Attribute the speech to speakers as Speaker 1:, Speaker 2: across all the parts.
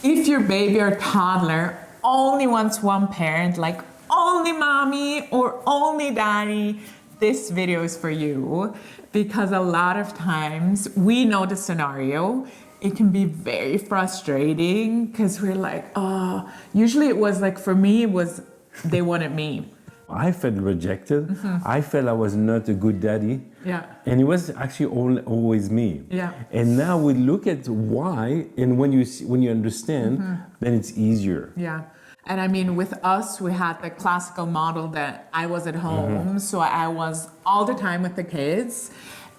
Speaker 1: If your baby or toddler only wants one parent, like only mommy or only daddy, this video is for you, because a lot of times we know the scenario. It can be very frustrating because we're like, oh, usually it was like, for me, it was they wanted me.
Speaker 2: I felt rejected. I felt I was not a good daddy.
Speaker 1: Yeah.
Speaker 2: And it was actually always me.
Speaker 1: Yeah.
Speaker 2: And now we look at why, and when you understand, then it's easier.
Speaker 1: Yeah. And I mean, with us, we had the classical model that I was at home. So I was all the time with the kids.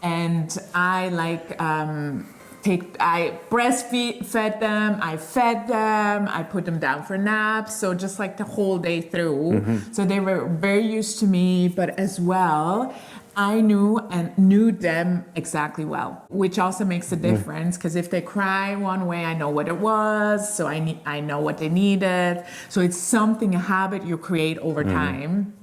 Speaker 1: And I I breastfed them, I fed them, I put them down for naps. So just like the whole day through. So they were very used to me, but as well, I knew them exactly well, which also makes a difference, because if they cry one way, I know what it was, so I know what they needed. So it's a habit you create over time,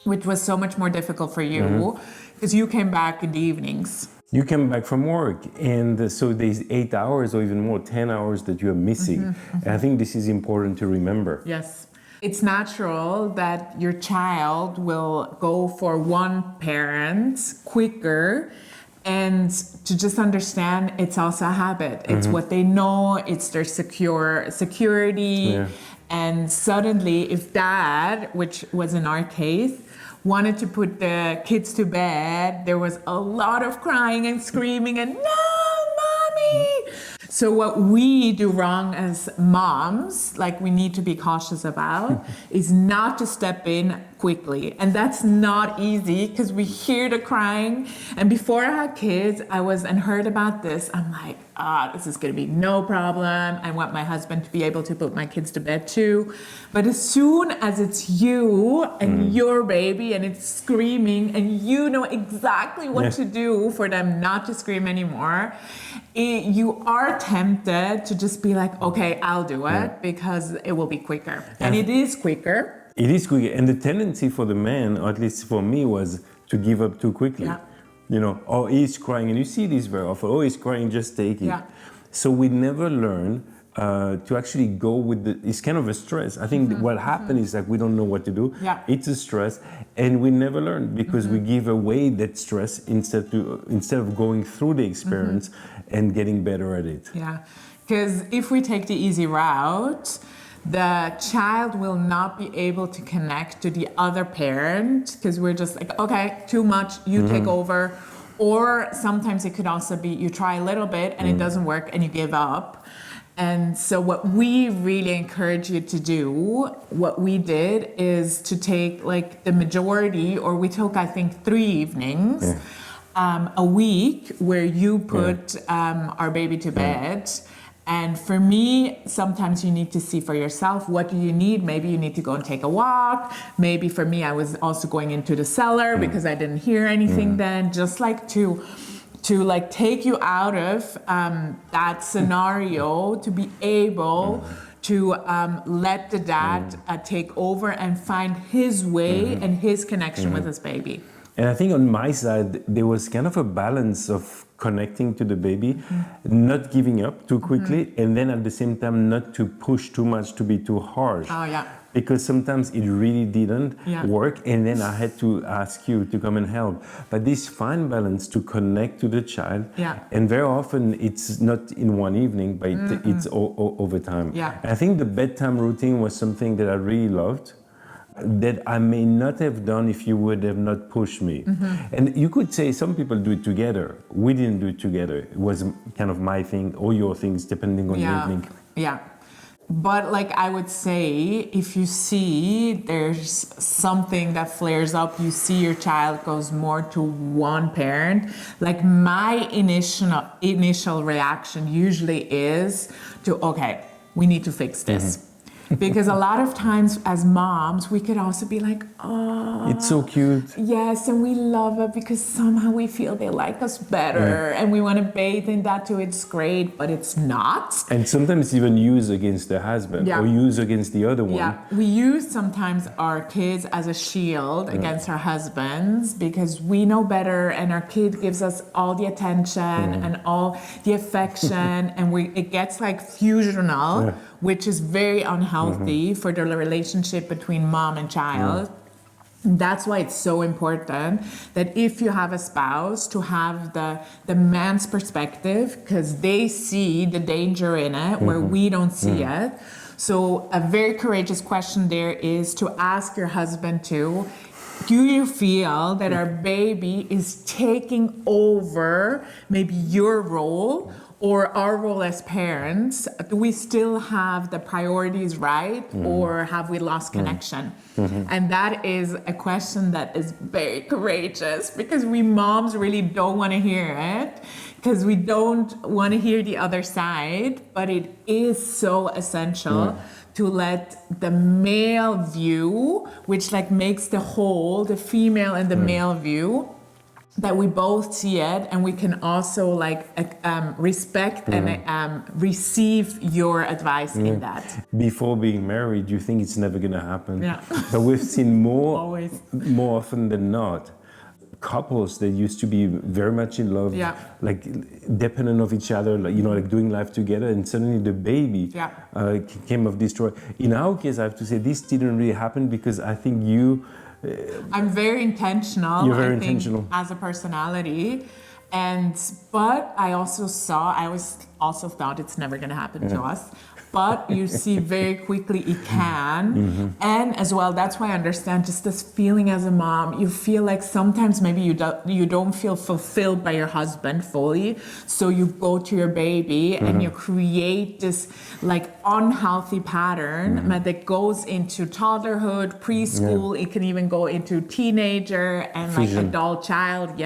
Speaker 1: which was so much more difficult for you, because you came back in the evenings.
Speaker 2: You came back from work, and so there's 8 hours or even more, 10 hours that you're missing. And I think this is important to remember.
Speaker 1: Yes. It's natural that your child will go for one parent quicker, and to just understand it's also a habit. It's what they know, it's their security.
Speaker 2: Yeah.
Speaker 1: And suddenly, if dad, which was in our case, wanted to put the kids to bed, there was a lot of crying and screaming and, no, mommy! So what we do wrong as moms, like we need to be cautious about, is not to step in quickly. And that's not easy, because we hear the crying. And before I had kids, heard about this, I'm like, this is gonna be no problem. I want my husband to be able to put my kids to bed too. But as soon as it's you and your baby and it's screaming and you know exactly what to do for them not to scream anymore, you are tempted to just be like, okay, I'll do it because it will be quicker. And it is quicker.
Speaker 2: It is quicker. And the tendency for the man, or at least for me, was to give up too quickly.
Speaker 1: Yeah.
Speaker 2: You know, oh, he's crying, and you see this very often. Oh, he's crying, just take it.
Speaker 1: Yeah.
Speaker 2: So we never learn to actually go with it's kind of a stress. I think what happens is that we don't know what to do.
Speaker 1: Yeah.
Speaker 2: It's a stress, and we never learn because we give away that stress instead of going through the experience and getting better at it.
Speaker 1: Yeah, because if we take the easy route, the child will not be able to connect to the other parent, because we're just like, okay, too much, you take over. Or sometimes it could also be you try a little bit and it doesn't work and you give up. And so what we really encourage you to do, what we did is to take like the majority, or we took, I think, 3 evenings a week where you put our baby to bed. And for me, sometimes you need to see for yourself, what do you need? Maybe you need to go and take a walk. Maybe for me, I was also going into the cellar because I didn't hear anything then. Just like to like take you out of that scenario, to be able to let the dad take over and find his way and his connection with his baby.
Speaker 2: And I think on my side, there was kind of a balance of connecting to the baby, not giving up too quickly, and then at the same time not to push too much, to be too harsh.
Speaker 1: Oh, yeah.
Speaker 2: Because sometimes it really didn't work, and then I had to ask you to come and help. But this fine balance to connect to the child, and very often it's not in one evening, but it's over time.
Speaker 1: Yeah.
Speaker 2: I think the bedtime routine was something that I really loved, that I may not have done if you would have not pushed me. And you could say some people do it together. We didn't do it together. It was kind of my thing or your things, depending on the evening.
Speaker 1: Yeah. But like I would say, if you see there's something that flares up, you see your child goes more to one parent, like my initial reaction usually is to, okay, we need to fix this. Because a lot of times as moms, we could also be like, oh,
Speaker 2: it's so cute.
Speaker 1: Yes, and we love it because somehow we feel they like us better and we want to bathe in that too. It's great, but it's not.
Speaker 2: And sometimes even use against the husband or use against the other one.
Speaker 1: Yeah, we use sometimes our kids as a shield against our husbands because we know better, and our kid gives us all the attention and all the affection, and it gets like fusional which is very unhealthy for the relationship between mom and child. That's why it's so important that if you have a spouse, to have the man's perspective, because they see the danger in it where we don't see it. So a very courageous question there is to ask your husband too, do you feel that our baby is taking over maybe your role or our role as parents? Do we still have the priorities right, or have we lost connection? And that is a question that is very courageous, because we moms really don't want to hear it, because we don't want to hear the other side, but it is so essential to let the male view, which like makes the whole, the female and the male view, that we both see it, and we can also like respect and receive your advice in that.
Speaker 2: Before being married, you think it's never going to happen.
Speaker 1: Yeah.
Speaker 2: But we've seen
Speaker 1: Always.
Speaker 2: more often than not, couples that used to be very much in love, like dependent of each other, like, you know, like doing life together, and suddenly the baby came of destroy. In our case, I have to say this didn't really happen because I think
Speaker 1: I'm very intentional.
Speaker 2: You're very
Speaker 1: I think,
Speaker 2: intentional
Speaker 1: as a personality, but I also thought it's never going to happen to us. But you see very quickly it can. And as well, that's why I understand just this feeling as a mom. You feel like sometimes maybe you don't feel fulfilled by your husband fully. So you go to your baby and you create this like unhealthy pattern that goes into toddlerhood, preschool. It can even go into teenager and like adult child.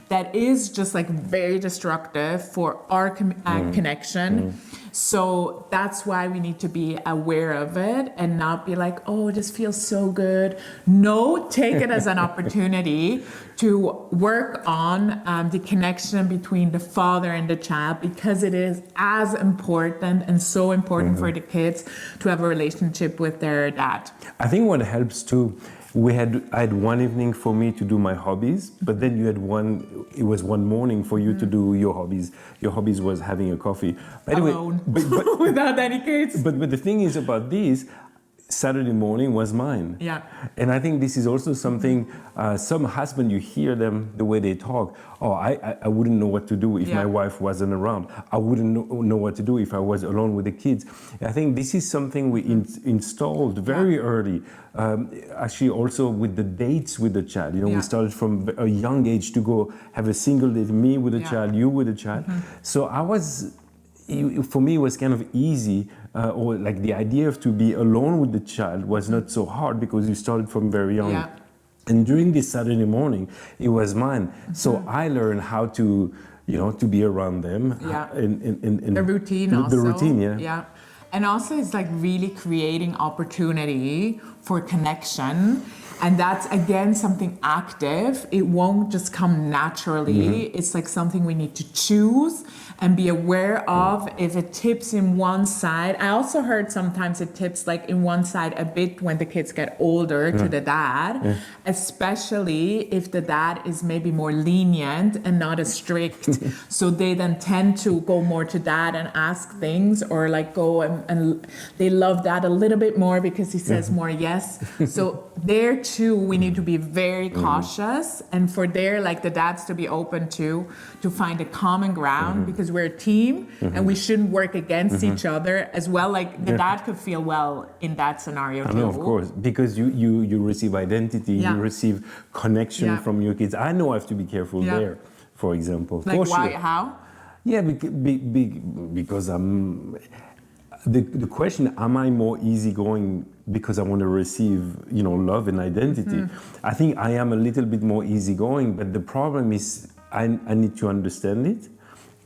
Speaker 1: That is just like very destructive for our connection. So that's why we need to be aware of it and not be like, oh, this feels so good. No, take it as an opportunity to work on the connection between the father and the child, because it is as important and so important for the kids to have a relationship with their dad.
Speaker 2: I think what helps too, I had one evening for me to do my hobbies, but then it was one morning for you to do your hobbies. Your hobbies was having a coffee.
Speaker 1: Alone, but without any kids.
Speaker 2: But the thing is about this, Saturday morning was mine.
Speaker 1: Yeah.
Speaker 2: And I think this is also something, some husbands, you hear them, the way they talk. Oh, I wouldn't know what to do if my wife wasn't around. I wouldn't know what to do if I was alone with the kids. I think this is something we installed very early. Actually, also with the dates with the child. You know, we started from a young age to go have a single date, me with a child, you with a child. So for me, it was kind of easy, or like the idea of to be alone with the child was not so hard because you started from very young.
Speaker 1: Yeah.
Speaker 2: And during this Saturday morning, it was mine. So I learned how to, to be around them.
Speaker 1: Yeah.
Speaker 2: And
Speaker 1: the routine also.
Speaker 2: The routine, yeah.
Speaker 1: Yeah. And also it's like really creating opportunity for connection. And that's, again, something active. It won't just come naturally. It's like something we need to choose and be aware of. If it tips in one side, I also heard sometimes it tips like in one side a bit when the kids get older to the dad, especially if the dad is maybe more lenient and not as strict. So they then tend to go more to dad and ask things, or like go and they love dad a little bit more because he says more yes. So there too, we need to be very cautious, and for there, like the dads to be open to find a common ground, because we're a team and we shouldn't work against each other as well. Like the dad could feel well in that scenario too.
Speaker 2: I know, of course, because you receive identity, you receive connection from your kids. I know I have to be careful there, for example.
Speaker 1: Like
Speaker 2: for
Speaker 1: why?
Speaker 2: Sure.
Speaker 1: How?
Speaker 2: Yeah, because the question, am I more easygoing because I want to receive, love and identity? I think I am a little bit more easygoing, but the problem is I need to understand it.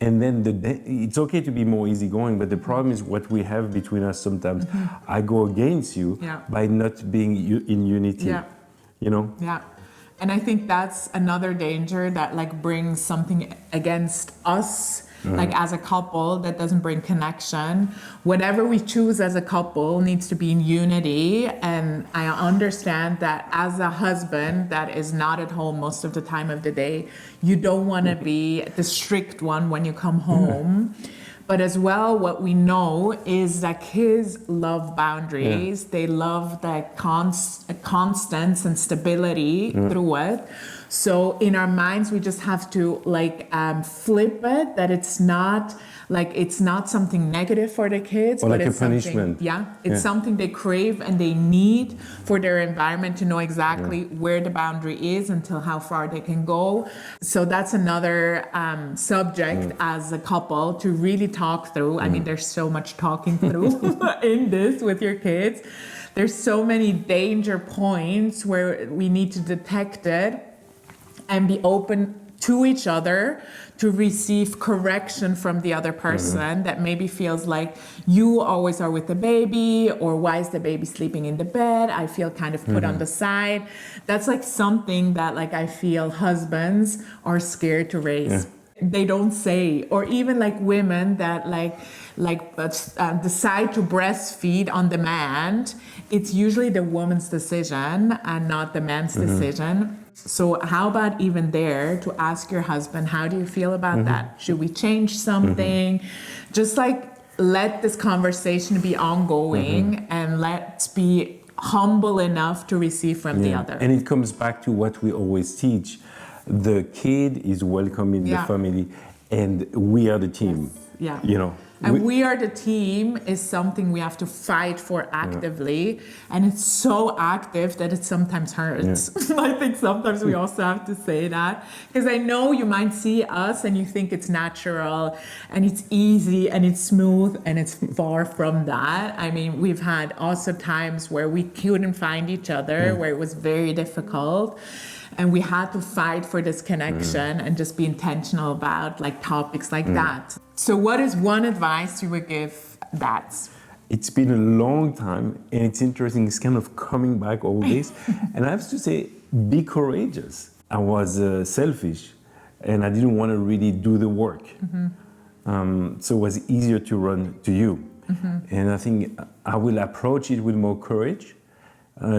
Speaker 2: And then it's okay to be more easygoing, but the problem is what we have between us sometimes. I go against you by not being in unity,
Speaker 1: Yeah. And I think that's another danger that like brings something against us, like as a couple, that doesn't bring connection. Whatever we choose as a couple needs to be in unity. And I understand that as a husband that is not at home most of the time of the day, you don't want to be the strict one when you come home. But as well, what we know is that kids love boundaries. They love that constants and stability through it. So in our minds, we just have to flip it, that it's not something negative for the kids,
Speaker 2: or
Speaker 1: but
Speaker 2: like
Speaker 1: it's
Speaker 2: a punishment.
Speaker 1: It's something they crave and they need for their environment to know exactly where the boundary is until how far they can go. So that's another subject as a couple to really talk through. I mean, there's so much talking through in this with your kids. There's so many danger points where we need to detect it and be open to each other to receive correction from the other person that maybe feels like you always are with the baby, or why is the baby sleeping in the bed? I feel kind of put on the side. That's like something that I feel husbands are scared to raise. They don't say, or even women that decide to breastfeed on demand. It's usually the woman's decision and not the man's decision. So how about even there to ask your husband, how do you feel about that? Should we change something? Just let this conversation be ongoing and let's be humble enough to receive from the other.
Speaker 2: And it comes back to what we always teach. The kid is welcome in the family and we are the team.
Speaker 1: Yes.
Speaker 2: Yeah.
Speaker 1: And we are the team is something we have to fight for actively. And it's so active that it sometimes hurts. I think sometimes we also have to say that. Because I know you might see us and you think it's natural and it's easy and it's smooth, and it's far from that. I mean, we've had also times where we couldn't find each other, where it was very difficult. And we had to fight for this connection and just be intentional about topics like that. So what is one advice you would give dads?
Speaker 2: It's been a long time, and it's interesting. It's kind of coming back all this. And I have to say, be courageous. I was selfish, and I didn't want to really do the work. So it was easier to run to you. And I think I will approach it with more courage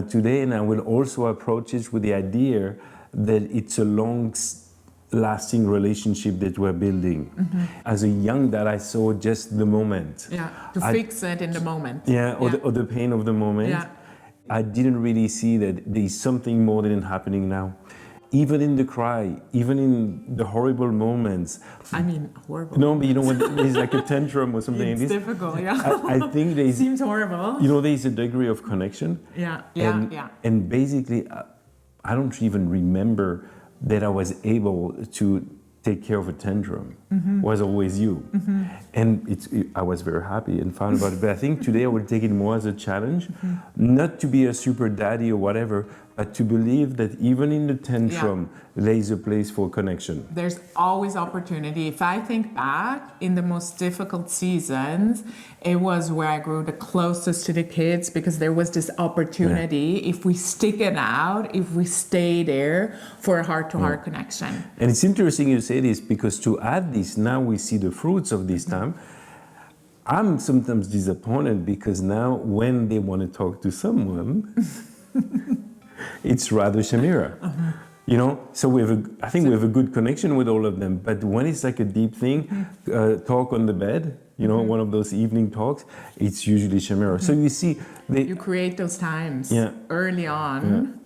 Speaker 2: today, and I will also approach it with the idea that it's a long-lasting relationship that we're building. As a young dad, I saw just the moment.
Speaker 1: To fix it in the moment.
Speaker 2: Or the pain of the moment. I didn't really see that there's something more than happening now. Even in the cry, even in the horrible moments.
Speaker 1: I mean, horrible.
Speaker 2: No, but you know when there's a tantrum or something
Speaker 1: it's
Speaker 2: like this.
Speaker 1: Difficult,
Speaker 2: I think there's...
Speaker 1: Seems horrible.
Speaker 2: There's a degree of connection. And basically, I don't even remember that I was able to take care of a tantrum. It was always you. And I was very happy and fun about it. But I think today I will take it more as a challenge, not to be a super daddy or whatever, but to believe that even in the tantrum, there is a place for connection.
Speaker 1: There's always opportunity. If I think back in the most difficult seasons, it was where I grew the closest to the kids, because there was this opportunity. If we stick it out, if we stay there for a heart-to-heart connection.
Speaker 2: And it's interesting you say this, because to add this, now we see the fruits of this time. I'm sometimes disappointed because now when they want to talk to someone, it's rather Shamira. So I think we have a good connection with all of them. But when it's like a deep thing, talk on the bed, one of those evening talks, it's usually Shamira. So you see,
Speaker 1: you create those times early on.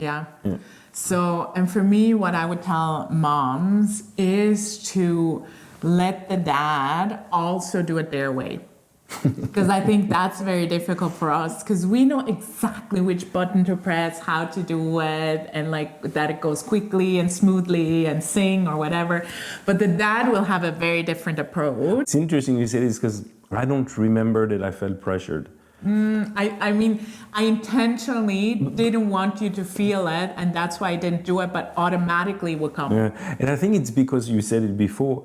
Speaker 1: So, and for me, what I would tell moms is to let the dad also do it their way. Because I think that's very difficult for us, because we know exactly which button to press, how to do it, and that it goes quickly and smoothly and sing or whatever. But the dad will have a very different approach.
Speaker 2: It's interesting you say this, because I don't remember that I felt pressured.
Speaker 1: I mean, I intentionally didn't want you to feel it, and that's why I didn't do it, but automatically will come.
Speaker 2: And I think it's because you said it before.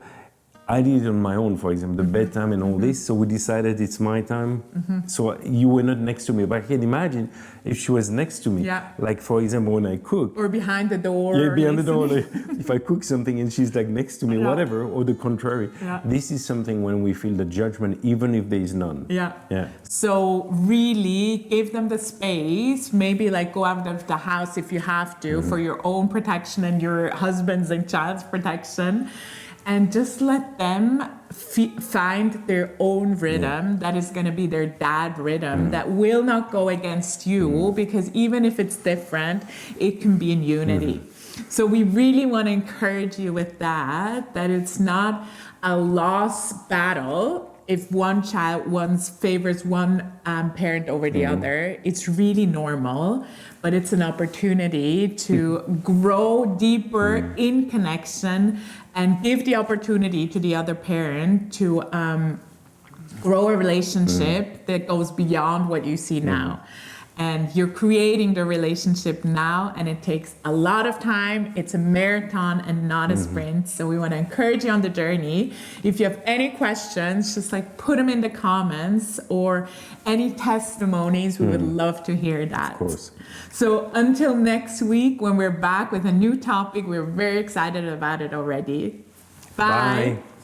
Speaker 2: I did it on my own, for example, the bedtime and all this. So we decided it's my time. So you were not next to me. But I can imagine if she was next to me, like for example, when I cook.
Speaker 1: Or behind the door.
Speaker 2: Yeah, behind the door. If I cook something and she's next to me, whatever, or the contrary. This is something when we feel the judgment, even if there is none.
Speaker 1: So really give them the space, maybe go out of the house if you have to, for your own protection and your husband's and child's protection. and just let them find their own rhythm that is going to be their dad rhythm that will not go against you, because even if it's different, it can be in unity. So we really want to encourage you with that it's not a lost battle if one child favors one parent over the other. It's really normal, but it's an opportunity to grow deeper in connection and give the opportunity to the other parent to grow a relationship that goes beyond what you see now. And you're creating the relationship now, and it takes a lot of time. It's a marathon and not a sprint. So we want to encourage you on the journey. If you have any questions, just like put them in the comments, or any testimonies. We would love to hear that.
Speaker 2: Of course.
Speaker 1: So until next week, when we're back with a new topic, we're very excited about it already. Bye.
Speaker 2: Bye.